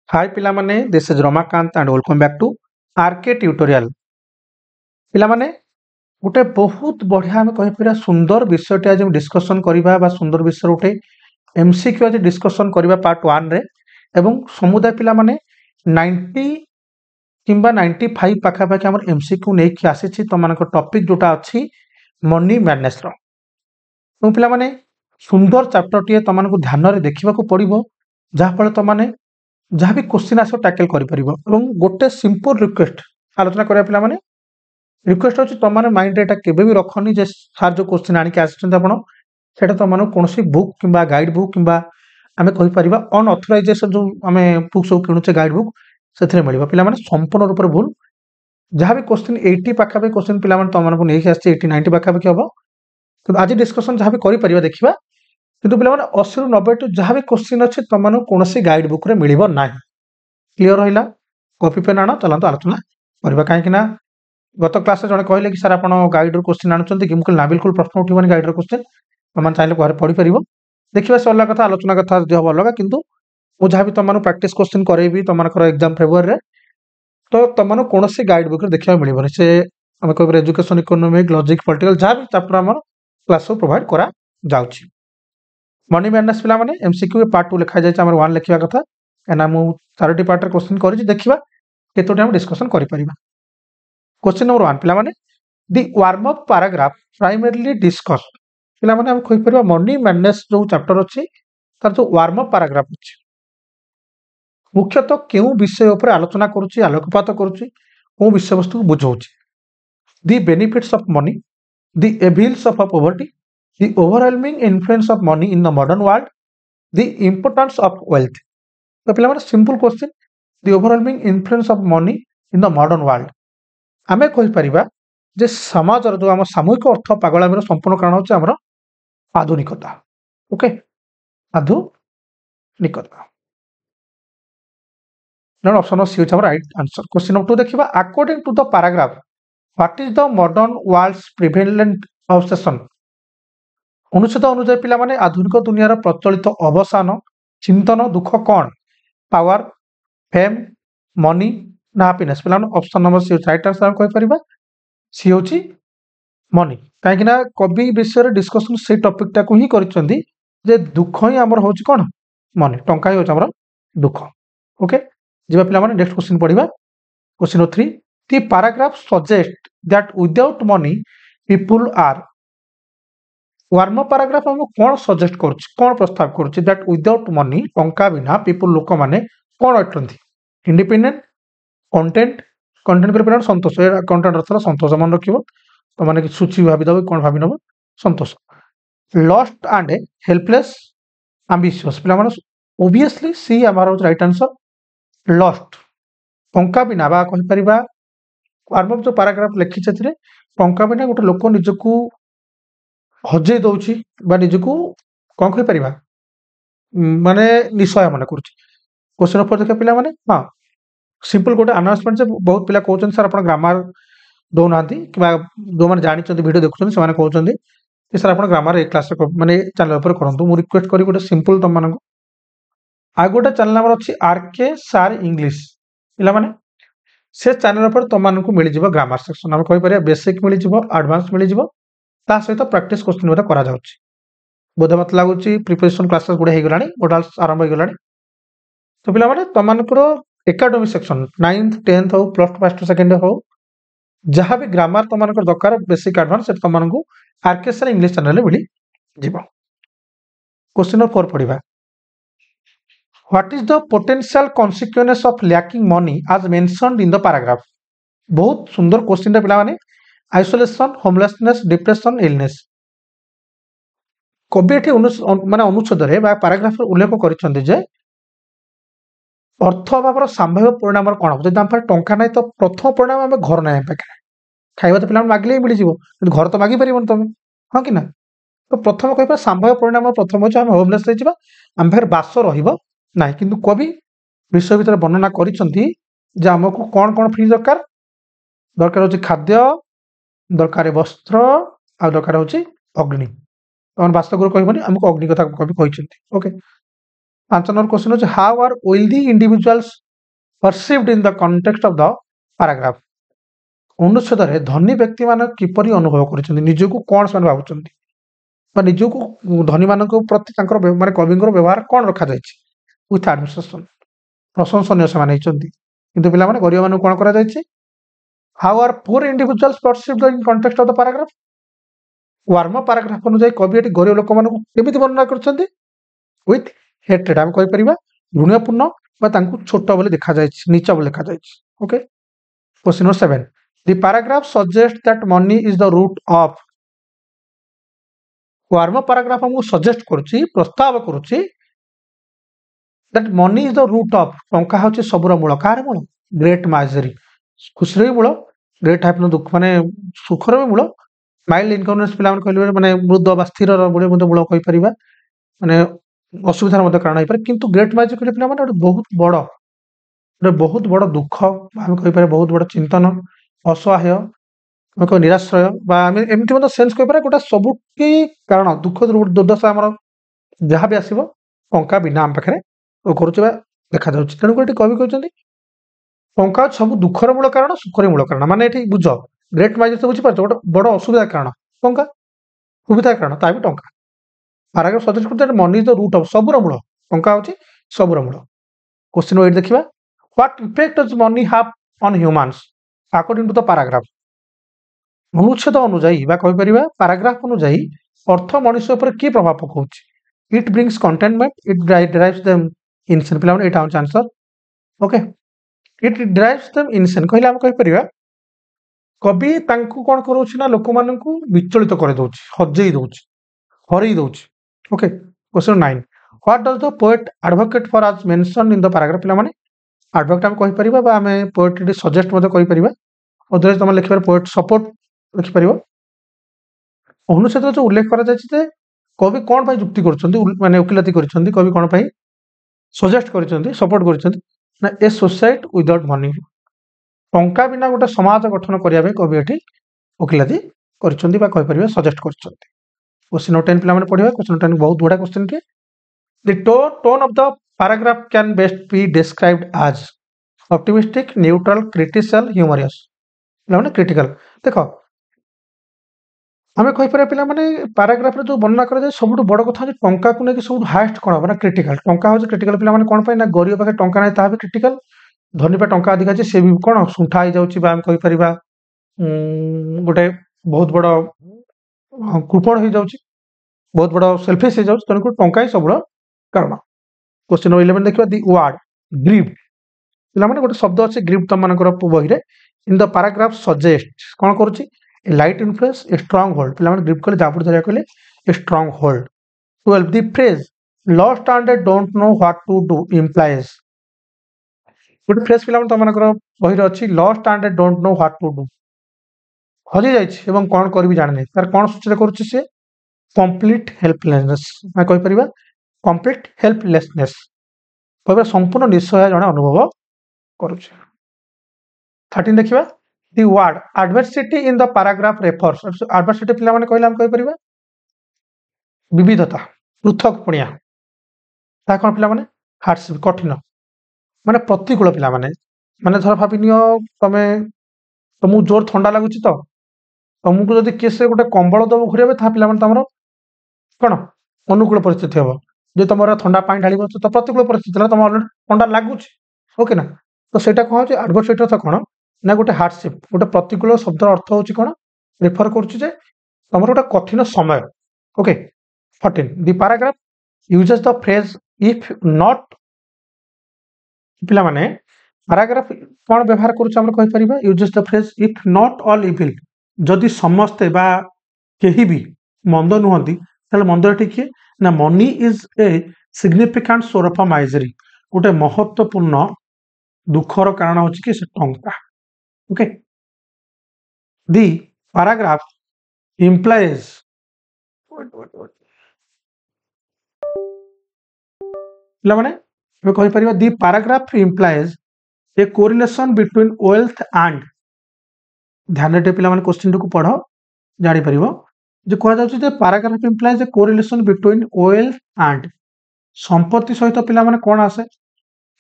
हाय पिला माने this is Ramakant and welcome back to RK tutorial. पिला माने गोटे बहुत बढ़िया आम कह सुंदर विषयटे आज डिस्कसन करबा बा सुंदर विषय गोटे एमसीक्यू आज डिस्कसन करबा पार्ट 1 रे एवं समुदाय पिला माने 90 किंबा 95 पाखा पाखा हमर एमसीक्यू नै कि आसी तमानक टॉपिक जोटा अछि मनी मैडनेस रो। तो पिला माने सुंदर चैप्टर टी तमानक ध्यान रे देखिबा को पड़िबो जहा फल तमाने जहाँ भी क्वेश्चन आसो टैकल कर गोटे सिंपल रिक्वेस्ट आलोचना करा पिला माने रिक्वेस्ट अछि तुम माने माइंड रे एटा केबे भी रखनी जे सार जो क्वेश्चन आनी के आछन आपण सेटा तुम माने कोनसी बुक किंबा गाइड बुक किंबा आमे कहि परिबा अनऑथराइजेशन जो आमे बुक सब किनुचे गाइड बुक सेथरे मिलिबा पिला माने संपूर्ण रूप रे भूल जहाँ भी क्वेश्चन 80 पाखा पे क्वेश्चन पिला माने तुम माने को नै के आछे 80 90 पाखा पे हबो तो आज डिस्कशन जहाँ भी करि परिबा देखिबा किंतु पिला माने 80 रु 90 टू जहाँ भी क्वेश्चन अछि तुम माने कोनसी गाइड बुक रे मिलिबो नाही। क्लियर रहिला कॉपी पेन आनो चलंतो आलोचना करबा काहे कि ना गत क्लास रे जने कहले कि सर आपण गाइड रो क्वेश्चन आनुचंती कि मुकुल ना बिल्कुल प्रश्न उठिबनी गाइड रो क्वेश्चन तमन चाहिले घर पढि परिबो देखिबा सरला कथा आलोचना कथा जे हबो लगा किंतु मु जहाँ भी तमन प्रैक्टिस क्वेश्चन करेबी तमनकर एग्जाम फेब्रुआरी रे तो तमन कोनोसी गाइड बुक रे देखिबा मिलिबनी से हम कहबो एजुकेशन इकोनॉमिक लॉजिक पॉलिटिकल जहाँ भी चैप्टर हमर क्लास रो प्रोवाइड करा जाउची। मनी मैडनेस पिला माने एमसीक्यू पार्ट 2 लिखा जाय हमर 1 लिखिबा कथा एना मु चारोटी पार्ट रे क्वेश्चन करि देखिबा केतोटी हम डिस्कशन करि परिबा। क्वेश्चन नंबर 1 पिला माने the warm up paragraph primarily discuss पिला माने हम कहि परिबा मनी मैडनेस जो चैप्टर अछि तार जो वार्म अप पैराग्राफ अछि मुख्यतः केउ विषय ऊपर आलोचना करूची आलोकपात करूची को विषय वस्तु बुझौची the benefits of money the evils of poverty the overwhelming influence of money in the modern world the importance of wealth. तो पिला माने simple question the overwhelming influence of money in the modern world आमे कहि परिबा जे समाज जो हम सामूहिक अर्थ पागलामीर संपूर्ण कारण होचे हमर आधुनिकता। ओके आधुनिकता नन option C is right answer. Question number 2 देखिबा according to the paragraph what is the modern world's prevalent obsession अनुच्छेद अनुसार पिला माने आधुनिक दुनिया रो प्रचलित अवसान चिंतन दुख कोन पावर फेम मनी ना हैप्पीनेस पिला option number C right answer कहि परिबा सी होची मनी काहे कि ना कवि विषय रे डिस्कशन से टॉपिक टा को ही करचंदी जे दुख ही हमर होची कोन मनी टंका ही होची हमर दुख। ओके जेबा पिला माने नेक्स्ट क्वेश्चन पढिबा question number 3 the paragraph suggest that without money people are warm paragraph हम कोन सजेस्ट करछि कोन प्रस्ताव करछि दैट विदाउट मनी टंका बिना पीपल लोक माने कोन अटंती इंडिपेंडेंट कंटेंट कंटेंट कर पिला संतोष ए कंटेंट अर्थ संतोष मन रखिबो तो माने कि सूची भाबी दबो कोन भाबी नबो संतोष लॉस्ट एंड हेल्पलेस एम्बिशियस पिला माने ऑब्वियसली सी हमारा राइट आंसर लॉस्ट टंका बिना बा कहि परिबा वार्म जो पैराग्राफ लिखि छथिरे टंका बिना गोटे लोक निजको हजे दउची बा निजको कोन कहि परिबा माने निश्चय मन करछि। क्वेश्चन ऊपर देख पिला माने हां सिंपल गोटे अनाउंसमेंट से बहुत पिला कहउछन सर आपण ग्रामर दो नांती कि जो माने जानि चंदी वीडियो देखुछन से माने कहउछन कि सर आपण ग्रामर एक क्लास माने चैनल ऊपर करंतु मु रिक्वेस्ट करी गोटे सिंपल तम मानको आ गोटे चैनल नंबर अछि आरके सर इंग्लिश पिला माने से चैनल ऊपर तम मानको मिलि जिवो ग्रामर सेक्शन हम कहि परिया बेसिक मिलि जिवो एडवांस मिलि जिवो ता सहित प्रैक्टिस क्वेश्चन मेटा करा जाउछि बोधे मत लागुछि प्रिपरेशन क्लासेस गुडे हे गलानी मोडल्स आरंभ हे गलानी। तो पिला माने तम मानकर एकेडमी सेक्शन 9th 10th हो प्लस 2 फर्स्ट सेकंड हो जहाँ भी ग्रामर तुम मानकर दरकार बेसिक एडवांस तुम मानकू आरके सर इंग्लिश चैनल मिली जीव। क्वेश्चन नंबर 4 पढ़िबा what is the potential consequence of lacking money as mentioned in the paragraph बहुत सुंदर क्वेश्चन पिला माने आइसोलेशन होमलेसनेस डिप्रेशन इलनेस कवि एठी माने अनुच्छेद रे बा पैराग्राफ रे उल्लेख करिसंती जे अर्थ अभाव संभाव्य परिणाम कौन हम जब हम टंका ना तो प्रथम परिणाम आम घर ना पाखे खाଇବା तो पिला मागिले मिल जाव घर तो मागी पार तुम हाँ कि ना तो प्रथम कह संभाव्य परिणाम प्रथम हो होमलेस आम पाखे बास रहा कि कवि विषय भितर वर्णना कर आमको कौन कौन फ्री दरकार दरकार हो खाद्य दरकार वस्त्र आ दरकार हो अग्नि बास्तव कहबनी आमको अग्नि कथा कवि कहते। ओके ପାଞ୍ଚ ନମ୍ବର क्वेश्चन ଅଛି how are wealthy individuals perceived in the context of the paragraph। ଅନୁଚ୍ଛେଦରେ ଧନୀ ବ୍ୟକ୍ତିମାନେ କିପରି ଅନୁଭବ କରୁଛନ୍ତି, ନିଜକୁ କ'ଣ ସେମାନେ ଭାବୁଛନ୍ତି ବା ନିଜକୁ ଧନୀମାନଙ୍କ ପ୍ରତି ତାଙ୍କର ମାନେ କବିଙ୍କର ବ୍ୟବହାର କ'ଣ ରଖାଯାଇଛି ୱିଥ୍ ଆଡମିନିଷ୍ଟ୍ରେସନ। ପ୍ରଶଂସନୀୟ ସେମାନେ ହେଇଛନ୍ତି, କିନ୍ତୁ ପିଲାମାନେ ଗରିବମାନଙ୍କୁ କ'ଣ କରାଯାଇଛି? How are poor individuals perceived in context of the paragraph. Warm paragraph ଅନୁଯାୟୀ କବି ଏଠି ଗରିବ ଲୋକମାନଙ୍କୁ କେମିତି ବର୍ଣ୍ଣନା କରିଛନ୍ତି? ୱିଥ୍ ହେଟ୍ରେଡ୍, ଆମେ କହିପାରିବା ଘୃଣ୍ୟପୂର୍ଣ୍ଣ ବା ତାଙ୍କୁ ଛୋଟ ବୋଲି ଦେଖାଯାଇଛି, ନିଚ ବୋଲି ଦେଖାଯାଇଛି। Okay, question number 7 the paragraph suggest that money is the root of. ୱାର୍ମ ପାରାଗ୍ରାଫ ଆମକୁ ସଜେଷ୍ଟ କରୁଛି, ପ୍ରସ୍ତାବ କରୁଛି that money is the root of, ଟଙ୍କା ହେଉଛି ସବୁର ମୂଳ। କାହାର ମୂଳ? ଗ୍ରେଟ୍ ମାଇଜରୀ, ଖୁସିର ବି ମୂଳ, ଗ୍ରେଟ୍ ହ୍ୟାପିନେସ୍ ଦୁଃଖ ମାନେ ସୁଖର ବି ମୂଳ, ମାଇଲ୍ଡ ଇନକନଭେନିଏନ୍ସ ପିଲାମାନେ କହିଲେ ମାନେ ମୃଦ ବା ସ୍ଥିରର ମୂଳ କହିପାରିବା, ମାନେ ଅସୁବିଧାର ମଧ୍ୟ କାରଣ ହେଇପାରେ। କିନ୍ତୁ ଗ୍ରେଟ୍ ମାଇଜରୀ କହିଲେ ପିଲାମାନେ ଗୋଟେ ବହୁତ ବଡ଼ ଦୁଃଖ, ଆମେ କହିପାରିବା ବହୁତ ବଡ଼ ଚିନ୍ତନ, ଅସହାୟ, ଆମେ କହିବା ନିରାଶ୍ରୟ, ବା ଆମେ ଏମିତି ମଧ୍ୟ ସେନ୍ସ କହିପାରିବା ଗୋଟେ ସବୁଠି କାରଣ ଦୁଃଖ ଦୁର୍ଦ୍ଦଶା ଆମର ଯାହା ବି ଆସିବ ଟଙ୍କା ବିନା ଆମ ପାଖରେ କରୁଥିବା ଦେଖାଯାଉଛି। ତେଣୁକରି ଏଠି କବି କହିଛନ୍ତି ଟଙ୍କା ସବୁ ଦୁଃଖର ମୂଳ କାରଣ, ସୁଖର ମୂଳ କାରଣ। ମାନେ ଏଠି ବୁଝ ଗ୍ରେଟ୍ ମାଇଜରୀ ତ ବୁଝିପାରୁଛ, ଗୋଟେ ବଡ଼ ଅସୁବିଧା କାରଣ ଟଙ୍କା, ସୁବିଧା କାରଣ ତା ବି ଟଙ୍କା। ପାରାଗ୍ରାଫ ସଜେଷ୍ଟ କରୁଛି money is the root of, ସବୁର ମୂଳ ଟଙ୍କା ହେଉଛି ସବୁର ମୂଳ। क्वेश्चन 8 ଦେଖିବା what effect does money have on humans according to the paragraph. ଅନୁଚ୍ଛେଦ ଅନୁଯାୟୀ ବା କହିପାରିବା ପାରାଗ୍ରାଫ ଅନୁଯାୟୀ ଅର୍ଥ ମଣିଷ ଉପରେ କି ପ୍ରଭାବ ପକାଉଛି? ଇଟ୍ ବ୍ରିଙ୍ଗସ୍ କଣ୍ଟେନମେଣ୍ଟ, ଇଟ୍ ଡ୍ରାଇଭ୍ସ ଦେମ୍ ଇନସେନ୍। ପିଲାମାନେ ଏଇଟା ହେଉଛି ଆନ୍ସର। ଓକେ, ଇଟ୍ ଡ୍ରାଇଭ୍ସ ଦେମ୍ ଇନସେନ୍ କହିଲେ ଆମେ କହିପାରିବା କବି ତାଙ୍କୁ କ'ଣ କରୁଛି ନା ଲୋକମାନଙ୍କୁ ବିଚଳିତ କରିଦେଉଛି, ହଜେଇ ଦେଉଛି, ହରେଇ ଦେଉଛି। Okay, question 9 what does the poet advocate for as mention in the paragraph. ପିଲାମାନେ ଆଡଭୋକେଟ୍ ଆମେ କହିପାରିବା ବା ଆମେ ପୋଏଟ୍ ସଜେଷ୍ଟ ମଧ୍ୟ କରିପାରିବା, ଅଦରୱାଇଜ ତମେ ଲେଖିପାରିବ ପୋଏଟ୍ ସପୋର୍ଟ ଲେଖିପାରିବ। ଅନୁଚ୍ଛେଦରେ ଯେଉଁ ଉଲ୍ଲେଖ କରାଯାଇଛି ଯେ କବି କ'ଣ ପାଇଁ ଯୁକ୍ତି କରୁଛନ୍ତି, ମାନେ ଓକିଲାତି କରିଛନ୍ତି, କବି କ'ଣ ପାଇଁ ସଜେଷ୍ଟ କରିଛନ୍ତି, ସପୋର୍ଟ କରିଛନ୍ତି ନା ଏ ସୋସାଇଟି ୱିଦାଉଟ୍ ମନି, ଟଙ୍କା ବିନା ଗୋଟେ ସମାଜ ଗଠନ କରିବା ପାଇଁ କବି ଏଠି ଓକିଲାତି କରିଛନ୍ତି ବା କହିପାରିବା ସଜେଷ୍ଟ କରିଛନ୍ତି। क्वेश्चन 10 ପିଲାମାନେ ପଢିବା। क्वेश्चन 10 ବହୁତ ବଢିଆ क्वेश्चन ଟେ। The tone of the paragraph can best be described as optimistic, neutral, critical, humorous. ପିଲାମାନେ କ୍ରିଟିକାଲ ଦେଖ ଆମେ କହିପାରିବା ପିଲାମାନେ ପାରାଗ୍ରାଫରେ ଯେଉଁ ବର୍ଣ୍ଣନା କରାଯାଏ ସବୁଠୁ ବଡ଼ କଥା ହେଉଛି ଟଙ୍କାକୁ ନେଇକି ସବୁଠୁ ହାଏଷ୍ଟ କ'ଣ ହେବ ନା କ୍ରିଟିକାଲ। ଟଙ୍କା ହେଉଛି କ୍ରିଟିକାଲ ପିଲାମାନେ କ'ଣ ପାଇଁ ନା ଗରିବ ପାଖରେ ଟଙ୍କା ନାହିଁ ତାହା ବି କ୍ରିଟିକାଲ, ଧନୀ ପା ଟଙ୍କା ଅଧିକା ଅଛି ସେ ବି କ'ଣ ଶୁଣ୍ଠା ହେଇଯାଉଛି ବା ଆମେ କହିପାରିବା ଗୋଟେ ବହୁତ ବଡ଼ କୃପଣ ହେଇଯାଉଛି, ବହୁତ ବଡ଼ ସେଲଫିସ୍ ହେଇଯାଉଛି। ତେଣୁକରି ଟଙ୍କା ହିଁ ସବୁର କାରଣ। क्वेश्चन 11 ଦେଖିବା ଦି ୱାର୍ଡ ଗ୍ରିଫ୍ଟ। ପିଲାମାନେ ଗୋଟେ ଶବ୍ଦ ଅଛି ଗ୍ରିଫ୍ଟ ତମମାନଙ୍କର ବହିରେ। ଇନ୍ ଦ ପାରାଗ୍ରାଫ ସଜେଷ୍ଟ କ'ଣ କରୁଛି? A light influence, a strong hold। ପିଲାମାନେ ଗ୍ରିପ୍ କଲେ ଜାବୁଡ଼ି ଧରିବା କହିଲେ a strong hold। 12 the phrase lost and don't know what to do implies। ଗୋଟେ ଫ୍ରେଜ୍ ପିଲାମାନେ ତମମାନଙ୍କର ବହିରେ ଅଛି lost and don't know what to do, ହଜି ଯାଇଛି ଏବଂ କ'ଣ କରିବି ଜାଣିନାହିଁ। ତାର କ'ଣ ସୂଚନା କରୁଛି ସେ? କମ୍ପ୍ଲିଟ ହେଲ୍ପଲେସନେସ୍, ଆମେ କହିପାରିବା କମ୍ପ୍ଲିଟ ହେଲ୍ପଲେସନେସ୍, କହିପାରିବା ସମ୍ପୂର୍ଣ୍ଣ ନିଃସହାୟ ଜଣେ ଅନୁଭବ କରୁଛି। 13 ଦେଖିବା the word adversity in the paragraph refers. Adversity ପିଲାମାନେ କହିଲେ ଆମେ କହିପାରିବା ବିବିଧତା, ପୃଥକ ପୁଣିଆ, ତାହା କ'ଣ ପିଲାମାନେ? ହାର୍ଡସିପ୍, କଠିନ, ମାନେ ପ୍ରତିକୂଳ। ପିଲାମାନେ ମାନେ ଧର ଭାବିନିଅ ତମକୁ ଜୋର ଥଣ୍ଡା ଲାଗୁଛି ତ ତମକୁ ଯଦି କିଏ ସେ ଗୋଟେ କମ୍ବଳ ଦେବ ଘୁରେଇବେ ତାହା ପିଲାମାନେ ତମର କ'ଣ ଅନୁକୂଳ ପରିସ୍ଥିତି ହେବ। ଯଦି ତମର ଥଣ୍ଡା ପାଣି ଢାଳିବ ତ ପ୍ରତିକୂଳ ପରିସ୍ଥିତି ହେଲା, ତମ ଅଲରେଡି ଥଣ୍ଡା ଲାଗୁଛି। ଓକେ ନା, ତ ସେଇଟା କ'ଣ ହେଉଛି ଆଡଭର୍ସିଟି ଅର୍ଥ କ'ଣ ନା ଗୋଟେ ହାର୍ଡସିପ୍, ଗୋଟେ ପ୍ରତିକୂଳ ଶବ୍ଦର ଅର୍ଥ ହେଉଛି କ'ଣ? ରେଫର କରୁଛି ଯେ ତମର ଗୋଟେ କଠିନ ସମୟ। Okay, 14 the paragraph uses the phrase if not. ପିଲାମାନେ ପାରାଗ୍ରାଫ କ'ଣ ବ୍ୟବହାର କରୁଛୁ ଆମେ କହିପାରିବା uses the phrase if not all evil. ଯଦି ସମସ୍ତେ ବା କେହି ବି ମନ୍ଦ ନୁହନ୍ତି ତାହେଲେ ମନ୍ଦ ଏଠି କିଏ ନା money is a significant source of misery, ଗୋଟେ ମହତ୍ୱପୂର୍ଣ୍ଣ ଦୁଃଖର କାରଣ ହେଉଛି କି ସେ ଟଙ୍କା। ଓକେ, ଦି ପାରାଗ୍ରାଫ ଇମ୍ପ୍ଲାଇଜ୍ ପିଲାମାନେ ଆମେ କହିପାରିବା the paragraph implies a correlation between wealth and. ଧ୍ୟାନରେ ଟିକେ ପିଲାମାନେ କ୍ୱେଶ୍ଚିନ୍ଟିକୁ ପଢ଼, ଜାଣିପାରିବ ଯେ କୁହାଯାଉଛି ଯେ paragraph implies a correlation between wealth and संपत्ति सहित पिला माने कोन आसे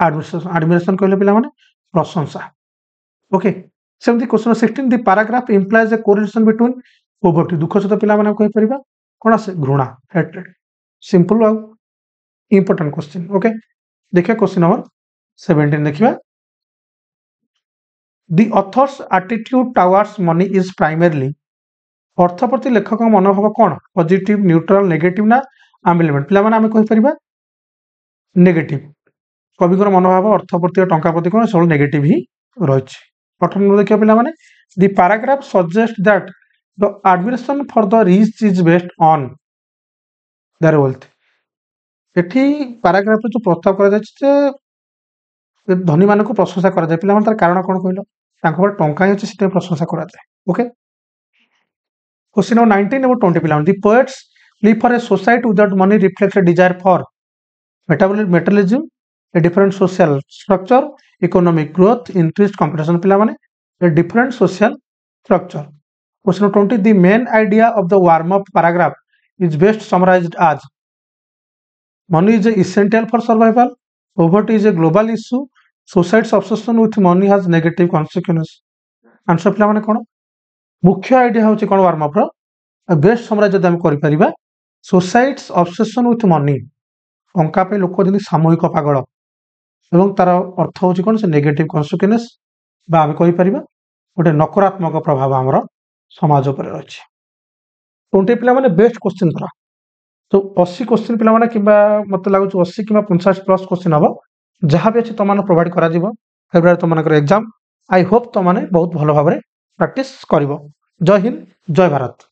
एडमिनिस्ट्रेशन कहले पिला माने प्रशंसा ओके सेमती question 16 the paragraph implies a correlation between poverty दुख सहित पिला माने कहि परिबा कोन आसे घृणा हेट्रेड सिंपल आउ इंपोर्टेंट क्वेश्चन ओके देखिए क्वेश्चन नंबर 17 देखिबा the author's attitude towards money is primarily अर्थ प्रति लेखक मनोभाव कोन पॉजिटिव न्यूट्रल नेगेटिव ना एम्बिवलेंट पिला माने हम कहि परिबा नेगेटिव कविकर मनोभाव अर्थ प्रति टंका प्रति कोन सब नेगेटिव ही रहिछि 18 देखिए पिला माने the paragraph suggest that the administration for the rich is based on their wealth एठी पैराग्राफ जो प्रस्ताव करा जाय जे धनी मानक प्रशंसा करा जाय पिला माने तार कारण कोन कहलो तांको पर टंका ही सिस्टम प्रशंसा करा जाय ओके क्वेश्चन नंबर 19 और 20 पिला the poets live for a society without money reflects A desire for metabolism a different social structure economic growth increased competition पिला माने a different social structure question 20 the main idea of the warm up paragraph is best summarized as money is essential for survival poverty is a global issue society's obsession with money has negative consequences answer पिला माने कोन मुख्य idea होची कोन warm up रो best summarise जदि हम करि परिबा सोसाइटी's obsession with money टंका पे लोक जदि सामूहिक पागल एवं तार अर्थ होची कोन से नेगेटिव कन्सिक्वेंस बा हम कहि परिबा गोटे नकारात्मक प्रभाव हमर समाज पर अछि 20 पिला माने बेस्ट क्वेश्चन करा तो 80 क्वेश्चन पिला माने किबा मते लागु 80 किबा 50 प्लस क्वेश्चन हबो जहां भी अछि तमान प्रोवाइड करा जिवो February Tamhankar exam I hope तमाने बहुत भलो भाबरे प्रैक्टिस करिवो जय हिंद जय भारत।